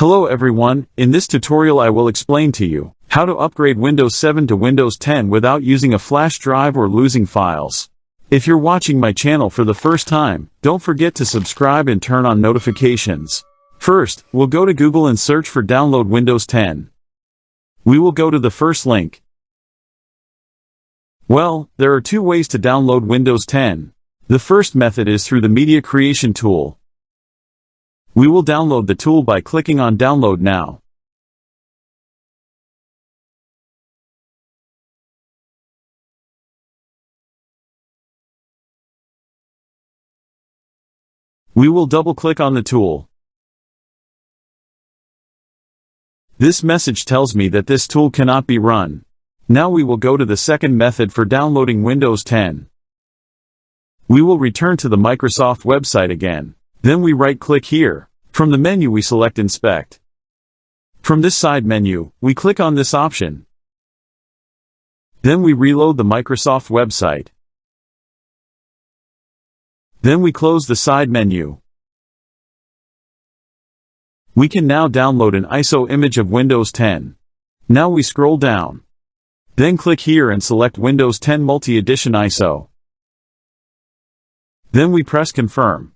Hello everyone, in this tutorial I will explain to you how to upgrade Windows 7 to Windows 10 without using a flash drive or losing files. If you're watching my channel for the first time, don't forget to subscribe and turn on notifications. First, we'll go to Google and search for download Windows 10. We will go to the first link. Well, there are two ways to download Windows 10. The first method is through the Media Creation tool. We will download the tool by clicking on Download Now. We will double-click on the tool. This message tells me that this tool cannot be run. Now we will go to the second method for downloading Windows 10. We will return to the Microsoft website again. Then we right-click here. From the menu we select Inspect. From this side menu, we click on this option. Then we reload the Microsoft website. Then we close the side menu. We can now download an ISO image of Windows 10. Now we scroll down. Then click here and select Windows 10 Multi-Edition ISO. Then we press Confirm.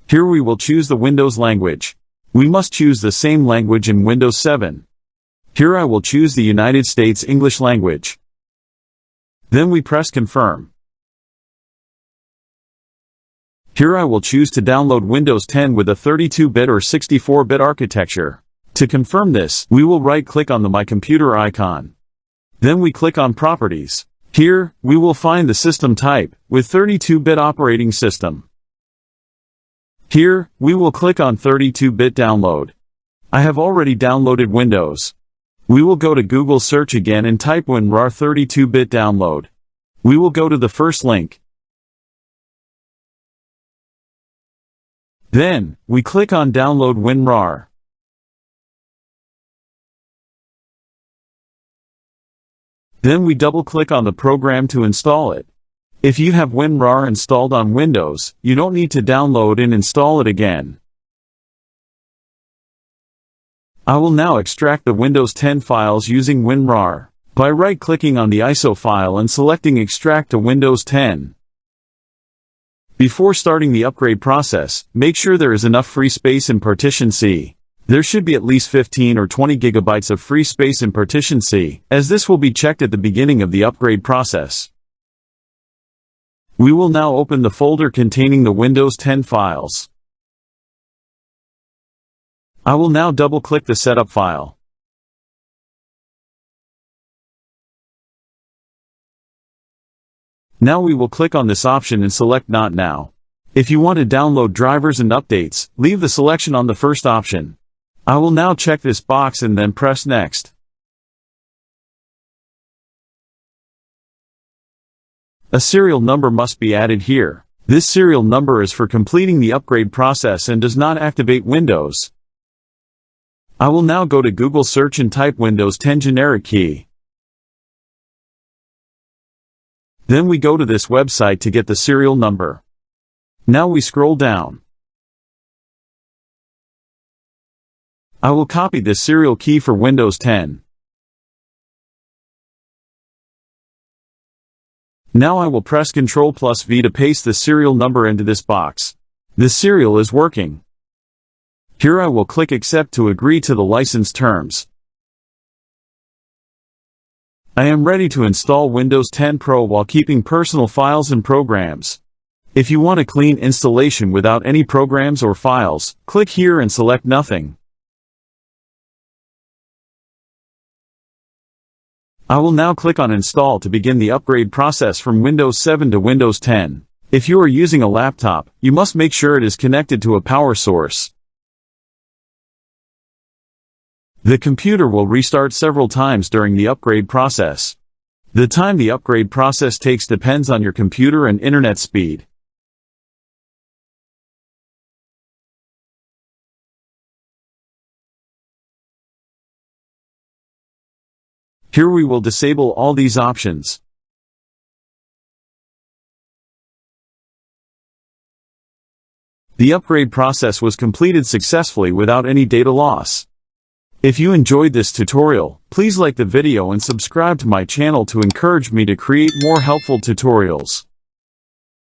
Here we will choose the Windows language. We must choose the same language in Windows 7. Here I will choose the United States English language. Then we press Confirm. Here I will choose to download Windows 10 with a 32-bit or 64-bit architecture. To confirm this, we will right-click on the My Computer icon. Then we click on Properties. Here, we will find the system type, with 32-bit operating system. Here, we will click on 32-bit download. I have already downloaded Windows. We will go to Google search again and type WinRAR 32-bit download. We will go to the first link. Then, we click on Download WinRAR. Then we double-click on the program to install it. If you have WinRAR installed on Windows, you don't need to download and install it again. I will now extract the Windows 10 files using WinRAR by right-clicking on the ISO file and selecting Extract to Windows 10. Before starting the upgrade process, make sure there is enough free space in Partition C. There should be at least 15 or 20 gigabytes of free space in Partition C, as this will be checked at the beginning of the upgrade process. We will now open the folder containing the Windows 10 files. I will now double-click the setup file. Now we will click on this option and select Not Now. If you want to download drivers and updates, leave the selection on the first option. I will now check this box and then press Next. A serial number must be added here. This serial number is for completing the upgrade process and does not activate Windows. I will now go to Google search and type Windows 10 generic key. Then we go to this website to get the serial number. Now we scroll down. I will copy this serial key for Windows 10. Now I will press Ctrl+V to paste the serial number into this box. The serial is working. Here I will click Accept to agree to the license terms. I am ready to install Windows 10 Pro while keeping personal files and programs. If you want a clean installation without any programs or files, click here and select Nothing. I will now click on Install to begin the upgrade process from Windows 7 to Windows 10. If you are using a laptop, you must make sure it is connected to a power source. The computer will restart several times during the upgrade process. The time the upgrade process takes depends on your computer and internet speed. Here we will disable all these options. The upgrade process was completed successfully without any data loss. If you enjoyed this tutorial, please like the video and subscribe to my channel to encourage me to create more helpful tutorials.